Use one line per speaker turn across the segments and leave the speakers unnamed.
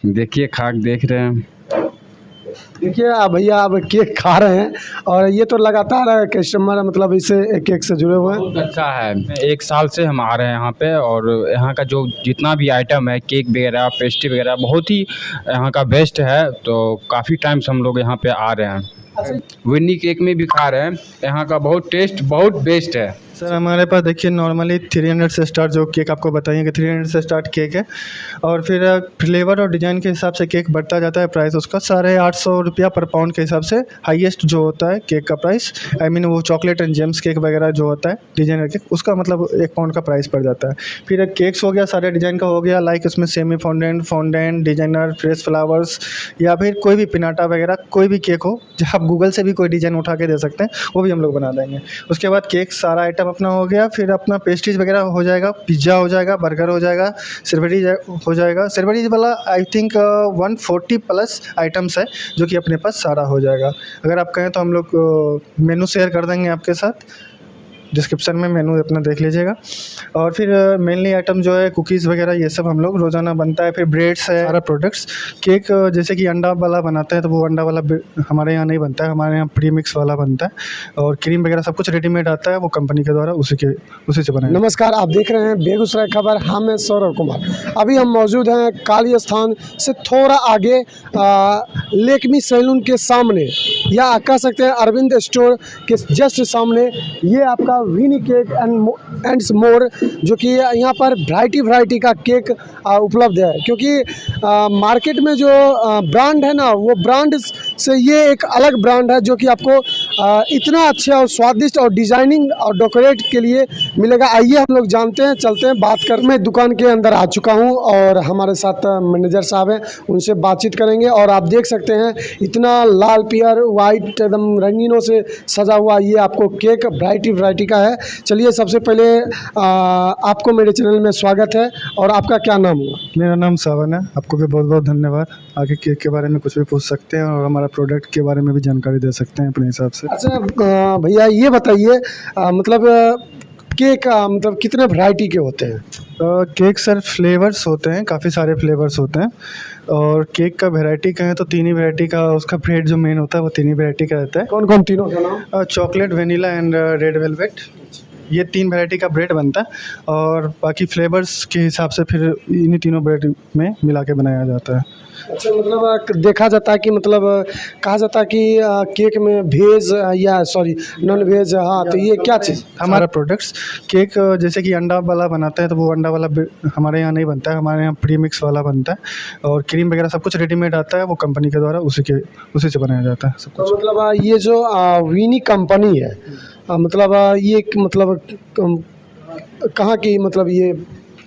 देखिए खाक देख रहे हैं।
देखिए भैया अब केक खा रहे हैं और ये तो लगातार कस्टमर मतलब इसे केक से जुड़े हुए हैं।
बहुत अच्छा है। 1 साल से हम आ रहे हैं यहाँ पे, और यहाँ का जो जितना भी आइटम है, केक वगैरह, पेस्ट्री वगैरह, बहुत ही यहाँ का बेस्ट है। तो काफ़ी टाइम से हम लोग यहाँ पे आ रहे हैं। विन्नी केक में भी खा रहे हैं। यहाँ का बहुत टेस्ट बहुत बेस्ट है।
सर हमारे पास देखिए नॉर्मली 300 से स्टार्ट जो केक आपको बताइए कि 300 से स्टार्ट केक है, और फिर फ्लेवर और डिज़ाइन के हिसाब से केक बढ़ता जाता है। प्राइस उसका 850 रुपया पर पाउंड के हिसाब से हाईएस्ट जो होता है केक का प्राइस, आई मीन वो चॉकलेट एंड जेम्स केक वगैरह जो होता है डिजाइनर केक, उसका मतलब 1 पाउंड का प्राइस पड़ जाता है। फिर एक केक्स हो गया सारे डिज़ाइन का हो गया, लाइक उसमें semi fondant designer, fresh flowers, या फिर कोई भी पिनाटा वगैरह कोई भी केक हो, जहाँ आप गूगल से भी कोई डिज़ाइन उठा के दे सकते हैं, वो भी हम लोग बना देंगे। उसके बाद केक सारा आइटम अपना हो गया, फिर अपना पेस्ट्रीज वगैरह हो जाएगा, पिज़्ज़ा हो जाएगा, बर्गर हो जाएगा, सेलिब्रिटीज हो जाएगा। सेलिब्रिटीज वाला आई थिंक 140 प्लस आइटम्स है जो कि अपने पास सारा हो जाएगा। अगर आप कहें तो हम लोग मेनू शेयर कर देंगे आपके साथ, डिस्क्रिप्शन में मेनू अपना देख लीजिएगा। और फिर मेनली आइटम जो है कुकीज़ वगैरह ये सब हम लोग रोज़ाना बनता है। फिर ब्रेड्स है, सारा प्रोडक्ट्स। केक जैसे कि अंडा वाला बनाते हैं तो वो अंडा वाला हमारे यहाँ नहीं बनता है, हमारे यहाँ प्री मिक्स वाला बनता है, और क्रीम वगैरह सब कुछ रेडीमेड आता है, वो कंपनी के द्वारा उसी से बनाया।
नमस्कार, आप देख रहे हैं बेगूसराय खबर। हम मैं सौरभ कुमार। अभी हम मौजूद हैं काली स्थान से थोड़ा आगे लेकमी सैलून के सामने, या कह सकते हैं अरविंद स्टोर के जस्ट सामने। ये आपका विनी केक एंड मोर, जो कि यहाँ पर वैरायटी का केक उपलब्ध है। क्योंकि मार्केट में जो ब्रांड है ना, वो ब्रांड से ये एक अलग ब्रांड है जो कि आपको इतना अच्छा और स्वादिष्ट और डिजाइनिंग और डेकोरेट के लिए मिलेगा। आइए हम लोग जानते हैं, चलते हैं, बात कर। मैं दुकान के अंदर आ चुका हूँ और हमारे साथ मैनेजर साहब हैं, उनसे बातचीत करेंगे। और आप देख सकते हैं इतना लाल पियर वाइट एकदम रंगीनों से सजा हुआ ये आपको केक वैरायटी का है। चलिए सबसे पहले आपको मेरे चैनल में स्वागत है। और आपका क्या नाम हुआ?
मेरा नाम सावन है। आपको भी बहुत बहुत धन्यवाद। आगे केक के बारे में कुछ भी पूछ सकते हैं और हमारा प्रोडक्ट के बारे में भी जानकारी दे सकते हैं अपने हिसाब से।
अच्छा भैया ये बताइए, मतलब केक मतलब कितने वैरायटी के होते हैं?
केक सर फ्लेवर्स होते हैं, काफ़ी सारे फ्लेवर्स होते हैं। और केक का वैरायटी कहें तो 3 ही वैरायटी का उसका ब्रेड जो मेन होता है वो 3 ही वैरायटी का रहता है।
कौन कौन तीनों का नाम?
Chocolate, vanilla and red velvet, ये 3 वैरायटी का ब्रेड बनता है। और बाकी फ्लेवर्स के हिसाब से फिर इन्हीं तीनों ब्रेड में मिला के बनाया जाता है।
अच्छा, मतलब देखा जाता है कि मतलब कहा जाता है कि केक में वेज या सॉरी नॉन वेज, हाँ, तो ये क्या चीज़?
हमारा प्रोडक्ट्स केक जैसे कि अंडा वाला बनाते हैं तो वो अंडा वाला हमारे यहाँ नहीं बनता है, हमारे यहाँ प्री मिक्स वाला बनता है, और क्रीम वगैरह सब कुछ रेडीमेड आता है, वो कंपनी के द्वारा उसी से बनाया जाता है सब कुछ।
तो मतलब ये जो विनी कंपनी है, मतलब ये मतलब कहाँ की, मतलब ये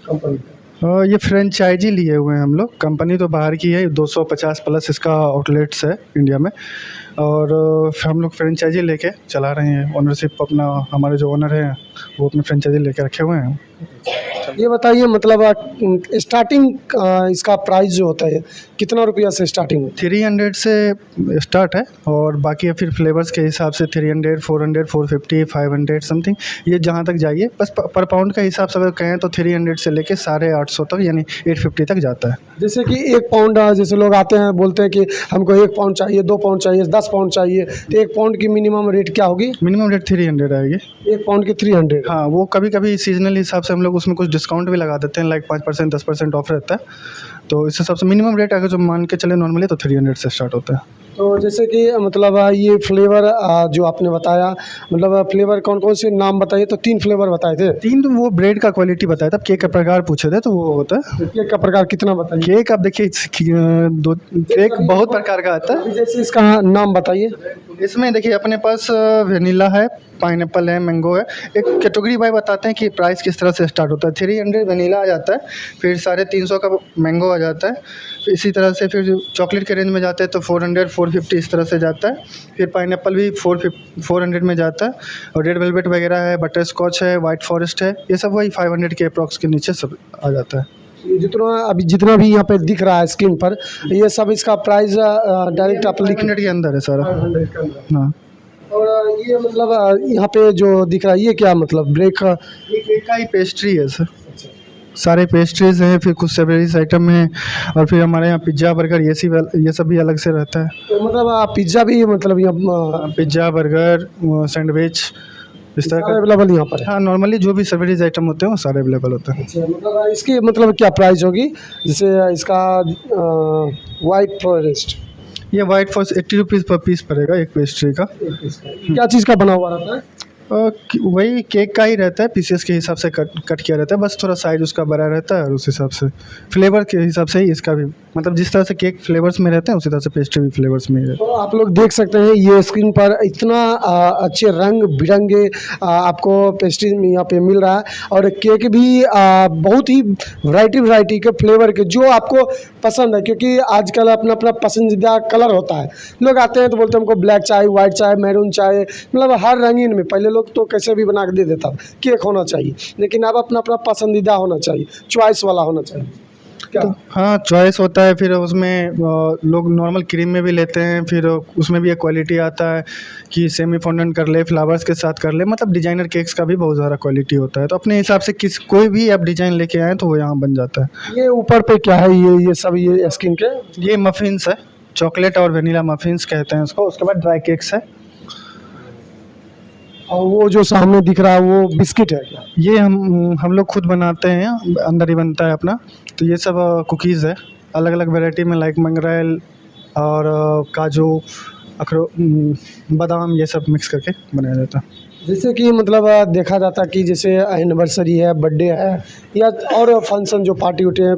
कंपनी?
ये फ्रेंचाइजी लिए हुए हैं हम लोग। कंपनी तो बाहर की है, 250 प्लस इसका आउटलेट्स है इंडिया में, और हम लोग फ्रेंचाइजी लेके चला रहे हैं। ओनरशिप अपना, हमारे जो ओनर हैं वो अपने फ्रेंचाइजी लेके रखे हुए हैं।
ये बताइए मतलब स्टार्टिंग इसका प्राइस जो होता है कितना रुपया से स्टार्टिंग?
300 से स्टार्ट है, और बाकी फिर फ्लेवर्स के हिसाब से 300, 400, 450, 500 समथिंग, ये जहाँ तक जाइए। बस पर पाउंड के हिसाब से अगर कहें तो 300 से लेके 850 तक, यानी 850 तक जाता है।
जैसे कि 1 पाउंड, जैसे लोग आते हैं बोलते हैं कि हमको 1 पाउंड चाहिए, 2 पाउंड चाहिए, 10 पाउंड चाहिए, तो 1 पाउंड की मिनिमम रेट क्या होगी?
मिनिमम रेट 300 आएगी।
1 पाउंड की 300?
हाँ, वो कभी कभी सीजनल हिसाब से हम लोग उसमें कुछ डिस्काउंट भी लगा देते हैं, लाइक 5%, 10% ऑफ रहता है। तो इस हिसाब से मिनिमम रेट अगर जो मान के चले नॉर्मली तो 300 से स्टार्ट होता है।
तो जैसे कि मतलब ये फ्लेवर जो आपने बताया, मतलब फ्लेवर कौन कौन से नाम बताइए? तो 3 फ्लेवर बताए थे।
3 तो वो ब्रेड का क्वालिटी बताया था, केक का प्रकार पूछे थे तो वो होता है।
केक का प्रकार कितना बताइए?
केक आप देखिए केक बहुत प्रकार का आता है।
जैसे इसका नाम बताइए।
इसमें देखिए अपने पास वेनिला है, पाइनएप्पल है, मैंगो है। एक कैटेगरी वाइज बताते हैं कि प्राइस किस तरह से स्टार्ट होता है। 300 वेनिला आ जाता है, फिर 350 का मैंगो आ जाता है। इसी तरह से फिर चॉकलेट के रेंज में जाते हैं तो 400, 450 इस तरह से जाता है। फिर पाइनएप्पल भी 400 में जाता है, और रेड वेलवेट वगैरह है, बटर स्कॉच है, वाइट फॉरेस्ट है, ये सब वही 500 के अप्रॉक्स के नीचे सब आ जाता है।
जितना भी यहाँ पे दिख रहा है स्क्रीन पर, ये सब इसका प्राइस डायरेक्ट आप
500 के अंदर है सारा। हाँ,
और ये मतलब यहाँ पे जो दिख रहा है ये क्या मतलब ब्रेक?
ये केक का ही पेस्ट्री है सर। सारे पेस्ट्रीज़ हैं, फिर कुछ सेवरीज आइटम हैं, और फिर हमारे यहाँ पिज़्ज़ा बर्गर ये सब भी अलग से रहता है।
तो मतलब पिज़्ज़ा भी मतलब यहाँ
पिज़्ज़ा बर्गर सैंडविच इस तरह
सारे
का।
अवेलेबल यहाँ पर है।
हाँ, नॉर्मली जो भी सेवरीज आइटम होते हैं वो सारे अवेलेबल होते हैं।
अच्छा, मतलब इसकी मतलब क्या प्राइस होगी, जैसे इसका वाइट फॉरेस्ट
ये वाइट फॉरेस्ट 80 रुपीज़ पर पीस पड़ेगा एक पेस्ट्री का।
क्या चीज़ का बना हुआ रहता है?
वही केक का ही रहता है, पीसेस के हिसाब से कट किया रहता है, बस थोड़ा साइज उसका बड़ा रहता है, और उस हिसाब से फ्लेवर के हिसाब से ही इसका भी, मतलब जिस तरह से केक फ्लेवर्स में रहते हैं उसी तरह से पेस्ट्री भी फ्लेवर्स में ही रहता है।
तो आप लोग देख सकते हैं ये स्क्रीन पर इतना अच्छे रंग बिरंगे आपको पेस्ट्री में यहाँ पे मिल रहा है, और केक भी बहुत ही वैरायटी के फ्लेवर के जो आपको पसंद है, क्योंकि आजकल अपना अपना पसंदीदा कलर होता है। लोग आते हैं तो बोलते हैं हमको ब्लैक चाहिए, वाइट चाहिए, मैरून चाहिए, मतलब हर रंगीन में। पहले लोग तो कैसे भी बना के दे देता केक होना चाहिए, लेकिन अब अपना अपना पसंदीदा होना चाहिए, चॉइस वाला होना चाहिए। क्या
तो हाँ, चॉइस होता है, फिर उसमें लोग नॉर्मल क्रीम में भी लेते हैं, फिर उसमें भी एक क्वालिटी आता है कि सेमी फॉन्डेंट कर ले, फ्लावर्स के साथ कर ले, मतलब डिजाइनर केक्स का भी बहुत ज़्यादा क्वालिटी होता है। तो अपने हिसाब से कोई भी आप डिज़ाइन लेके आएँ तो वो यहाँ बन जाता है।
ये ऊपर पे क्या है, ये सब ये स्किन के
ये मफ़िन्स है, चॉकलेट और वेनिला मफ़िन्स कहते हैं उसको। उसके बाद ड्राई केक्स है।
और वो जो सामने दिख रहा है वो बिस्किट है क्या?
ये हम लोग खुद बनाते हैं, अंदर ही बनता है अपना। तो ये सब कुकीज़ है, अलग अलग वैरायटी में, लाइक मंगरेल और काजू, बादाम, ये सब मिक्स करके बनाया जाता है।
जैसे कि मतलब देखा जाता है कि जैसे एनिवर्सरी है, बर्थडे है, या और फंक्शन जो पार्टी होते हैं,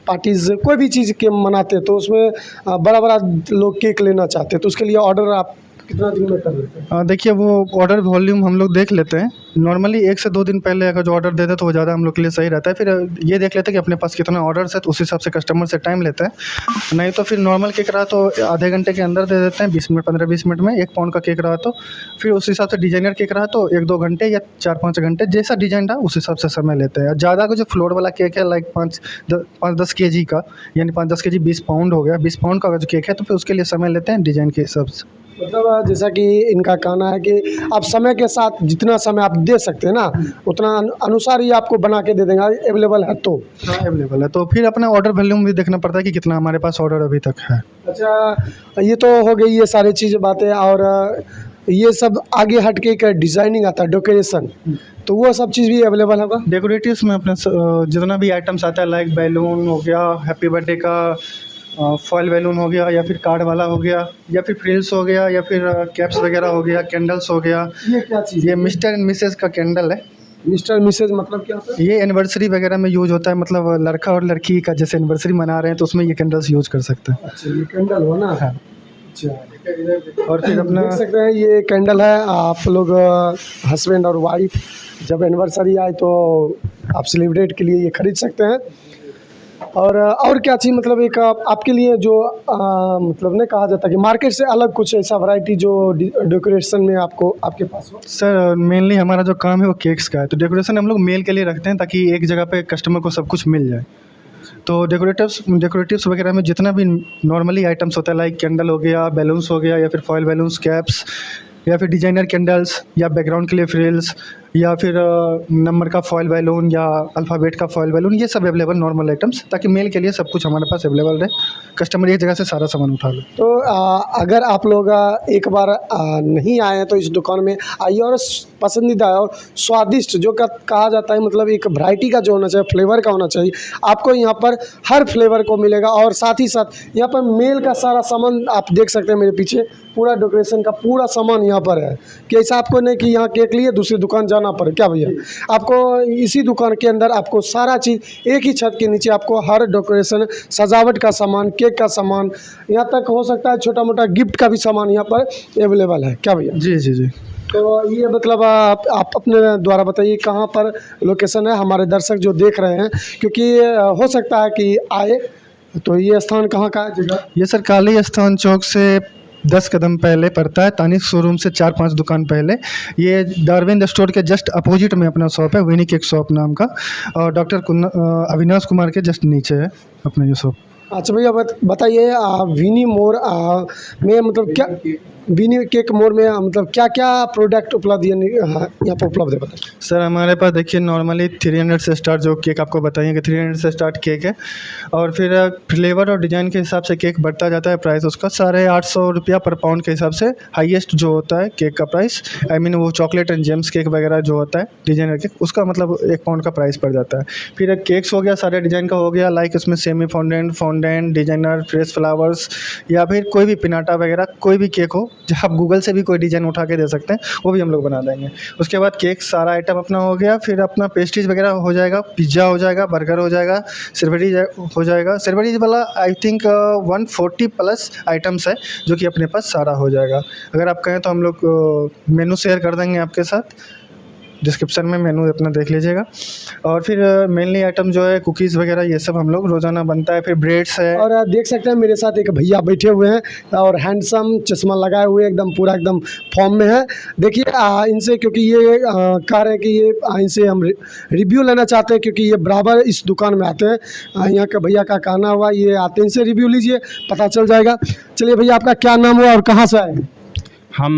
पार्टीज़ कोई भी चीज़ के मनाते हैं, तो उसमें बड़ा बड़ा लोग केक लेना चाहते हैं, तो उसके लिए ऑर्डर आप कितना दिन में कर लेते हैं?
देखिए, वो ऑर्डर वॉल्यूम हम लोग देख लेते हैं। नॉर्मली 1 से 2 दिन पहले अगर जो ऑर्डर दे दे तो वो ज़्यादा हम लोग के लिए सही रहता है। फिर ये देख लेते हैं कि अपने पास कितना ऑर्डर्स है, तो उस हिसाब से कस्टमर से टाइम लेते हैं। नहीं तो फिर नॉर्मल केक रहा तो आधे घंटे के अंदर दे देते हैं, 20 मिनट 15-20 मिनट में। 1 पाउंड का केक रहा तो फिर उस हिसाब से, डिजाइनर केक रहा तो 1-2 घंटे या 4-5 घंटे, जैसा डिज़ाइन रहा उस हिसाब से समय लेते हैं। ज़्यादा का जो फ्लोर वाला केक है, लाइक 5-10 केजी का, यानी 5-10 केजी 20 पाउंड हो गया, 20 पाउंड का अगर जो केक है तो फिर उसके लिए समय लेते हैं डिज़ाइन के हिसाब से।
मतलब जैसा कि इनका कहना है कि आप समय के साथ जितना समय आप दे सकते हैं ना, उतना अनुसार ही आपको बना के दे देंगे, अवेलेबल है तो।
हाँ, अवेलेबल है तो फिर अपना ऑर्डर वॉल्यूम भी देखना पड़ता है कि कितना हमारे पास ऑर्डर अभी तक है।
अच्छा, ये तो हो गई ये सारी चीज़ें बातें, और ये सब आगे हट के एक डिज़ाइनिंग आता है, डेकोरेशन, तो वो सब चीज़ भी अवेलेबल होगा?
डेकोरेटिव्स में अपने जितना भी आइटम्स आता है, लाइक बैलून हो गया, हैप्पी बर्थडे का फॉयल बैलून हो गया, या फिर कार्ड वाला हो गया, या फिर फ्रिल्स हो गया, या फिर कैप्स वगैरह हो गया, कैंडल्स हो गया।
ये क्या चीज़
ये
है?
मिस्टर एंड मिसेस का कैंडल है।
मिस्टर मिसेज मतलब क्या होता है?
ये एनिवर्सरी वगैरह में यूज़ होता है, मतलब लड़का और लड़की का जैसे एनिवर्सरी मना रहे हैं तो उसमें ये कैंडल्स यूज़ कर सकते हैं।
अच्छा, ये कैंडल हो ना?
हाँ।
अच्छा,
और फिर अपना
देख सकते हैं ये कैंडल है। आप लोग हस्बैंड और वाइफ जब एनिवर्सरी आए तो आप सेलिब्रेट के लिए ये खरीद सकते हैं। और क्या चीज़, मतलब एक आपके लिए जो मतलब नहीं कहा जाता कि मार्केट से अलग कुछ ऐसा वैरायटी जो डेकोरेशन में आपको आपके पास हो?
सर, मेनली हमारा जो काम है वो केक्स का है, तो डेकोरेशन हम लोग मेल के लिए रखते हैं ताकि एक जगह पे कस्टमर को सब कुछ मिल जाए। तो डेकोरेटिव्स वगैरह में जितना भी नॉर्मली आइटम्स होता है, लाइक कैंडल हो गया, बैलून्स हो गया, या फिर फॉयल बैलून्स, कैप्स, या फिर डिजाइनर कैंडल्स, या बैकग्राउंड के लिए फ्रिल्स, या फिर नंबर का फॉयल बैलून, या अल्फ़ाबेट का फॉयल बैलून, ये सब अवेलेबल नॉर्मल आइटम्स, ताकि मेल के लिए सब कुछ हमारे पास अवेलेबल रहे, कस्टमर एक जगह से सारा सामान उठा ले।
तो अगर आप लोग एक बार नहीं आए हैं तो इस दुकान में आइए, और पसंदीदा और स्वादिष्ट जो कहा जाता है, मतलब एक वैरायटी का जो होना चाहिए, फ्लेवर का होना चाहिए, आपको यहाँ पर हर फ्लेवर को मिलेगा। और साथ ही साथ यहाँ पर मेल का सारा सामान आप देख सकते हैं, मेरे पीछे पूरा डेकोरेशन का पूरा सामान यहाँ पर है। कि ऐसा आपको नहीं कि यहाँ केक लिए दूसरी दुकान जाना पड़े, क्या भैया? आपको इसी दुकान के अंदर आपको सारा चीज़ एक ही छत के नीचे, आपको हर डेकोरेशन, सजावट का सामान, केक का सामान, यहाँ तक हो सकता है छोटा मोटा गिफ्ट का भी सामान यहाँ पर अवेलेबल है, क्या भैया?
जी जी जी।
तो ये मतलब आप अपने द्वारा बताइए कहाँ पर लोकेशन है, हमारे दर्शक जो देख रहे हैं, क्योंकि हो सकता है कि आए, तो ये स्थान कहाँ का है जगह?
ये सर काली स्थान चौक से 10 कदम पहले पड़ता है, तानिक शोरूम से 4-5 दुकान पहले। ये डार्विन स्टोर के जस्ट अपोजिट में अपना शॉप है, विनी केक शॉप नाम का, और डॉक्टर अविनाश कुमार के जस्ट नीचे है अपना ये शॉप।
अच्छा भैया, बताइए विनी मोर में मतलब क्या बीनी केक मोड़ में मतलब क्या क्या प्रोडक्ट उपलब्ध यहाँ पर उपलब्ध है बताइए।
सर हमारे पास देखिए नॉर्मली 300 से स्टार्ट जो केक आपको बताइए कि 300 से स्टार्ट केक है, और फिर फ्लेवर और डिज़ाइन के हिसाब से केक बढ़ता जाता है। प्राइस उसका 850 रुपया पर पाउंड के हिसाब से हाईएस्ट जो होता है केक का प्राइस, आई मीन वो चॉकलेट एंड जेम्स केक वगैरह जो होता है डिजाइनर केक, उसका मतलब 1 पाउंड का प्राइस पड़ जाता है। फिर केक्स हो गया सारे डिज़ाइन का हो गया, लाइक उसमें semi fondant, fondant, designer, fresh flowers, या फिर कोई भी पिनाटा वगैरह कोई भी केक हो, जहाँ आप गूगल से भी कोई डिज़ाइन उठा के दे सकते हैं, वो भी हम लोग बना देंगे। उसके बाद केक सारा आइटम अपना हो गया, फिर अपना पेस्ट्रीज वगैरह हो जाएगा, पिज़्ज़ा हो जाएगा, बर्गर हो जाएगा, सर्वरीज हो जाएगा। सर्वरीज वाला आई थिंक 140 प्लस आइटम्स है जो कि अपने पास सारा हो जाएगा। अगर आप कहें तो हम लोग मेनू शेयर कर देंगे आपके साथ, डिस्क्रिप्शन में मेनू अपना देख लीजिएगा। और फिर मेनली आइटम जो है कुकीज़ वगैरह ये सब हम लोग रोज़ाना बनता है। फिर ब्रेड्स है,
और देख सकते हैं मेरे साथ एक भैया बैठे हुए हैं और हैंडसम चश्मा लगाए हुए एकदम पूरा एकदम फॉर्म में है। देखिए इनसे क्योंकि ये कह रहे हैं कि ये इनसे हम रिव्यू लेना चाहते हैं क्योंकि ये बराबर इस दुकान में आते हैं। यहाँ का भैया का कहना हुआ ये आते हैं, इनसे रिव्यू लीजिए पता चल जाएगा। चलिए भैया आपका क्या नाम हुआ और कहाँ से आए?
हम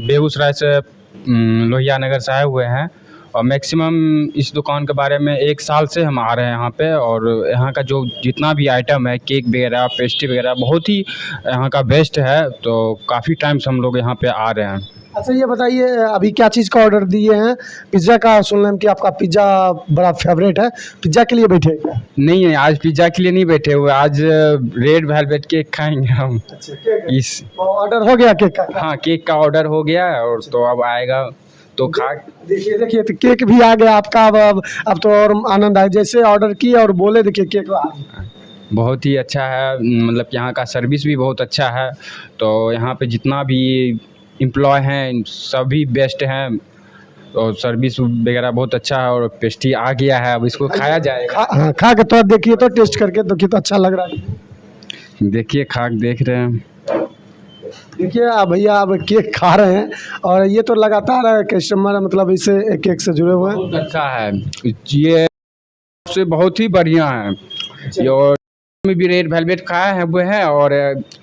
बेगूसराय से लोहिया नगर से आए हुए हैं और मैक्सिमम इस दुकान के बारे में 1 साल से हम आ रहे हैं यहाँ पे। और यहाँ का जो जितना भी आइटम है केक वगैरह पेस्ट्री वगैरह बहुत ही यहाँ का बेस्ट है, तो काफ़ी टाइम से हम लोग यहाँ पे आ रहे हैं।
अच्छा ये बताइए अभी क्या चीज़ का ऑर्डर दिए हैं? पिज़्ज़ा का सुन रहे कि आपका पिज़्ज़ा बड़ा फेवरेट है, पिज़्ज़ा के लिए बैठे हैं क्या?
नहीं, आज पिज़्ज़ा के लिए नहीं बैठे हुए, आज रेड वेलवेट केक खाएंगे हम। इस
ऑर्डर हो गया केक का?
हाँ, केक का ऑर्डर हो गया है और तो अब आएगा तो खा।
देखिए देखिए तो केक भी आ गया आपका। अब तो और आनंद आए, जैसे ऑर्डर किए और बोले देखिए केक आ गया।
बहुत ही अच्छा है, मतलब यहाँ का सर्विस भी बहुत अच्छा है। तो यहाँ पे जितना भी एम्प्लॉय हैं सभी बेस्ट हैं और सर्विस वगैरह बहुत अच्छा है। और पेस्ट्री आ गया है, अब इसको खाया जाएगा।
हाँ खा के तो देखिए, तो टेस्ट करके देखिए तो अच्छा लग रहा है।
देखिए खा के देख रहे हैं।
देखिए भैया अब केक खा रहे हैं और ये तो लगातार कस्टमर मतलब इसे केक से जुड़े हुए हैं।
बहुत अच्छा है ये, सबसे बहुत ही बढ़िया है ये। और में भी रेड वेलवेट खाया है वो है, और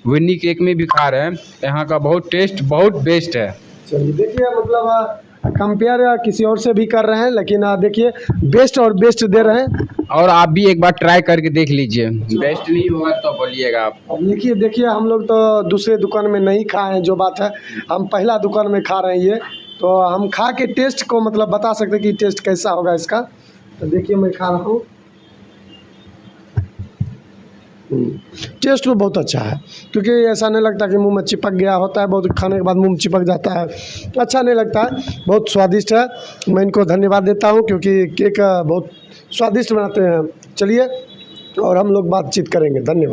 विन्नी केक में भी खा रहे हैं। यहाँ का बहुत टेस्ट बहुत बेस्ट है।
चलिए देखिए मतलब कंपेयर किसी और से भी कर रहे हैं, लेकिन देखिए बेस्ट और बेस्ट दे रहे हैं।
और आप भी एक बार ट्राई करके देख लीजिए, बेस्ट नहीं होगा तो बोलिएगा आप।
अब देखिए हम लोग तो दूसरे दुकान में नहीं खाए हैं, जो बात है हम पहला दुकान में खा रहे हैं ये, तो हम खा के टेस्ट को मतलब बता सकते हैं कि टेस्ट कैसा होगा इसका। तो देखिए मैं खा रहा हूँ, टेस्ट तो बहुत अच्छा है क्योंकि ऐसा नहीं लगता कि मुंह में चिपक गया होता है, बहुत खाने के बाद मुंह में चिपक जाता है, अच्छा नहीं लगता है, बहुत स्वादिष्ट है। मैं इनको धन्यवाद देता हूं क्योंकि केक बहुत स्वादिष्ट बनाते हैं। चलिए और हम लोग बातचीत करेंगे, धन्यवाद।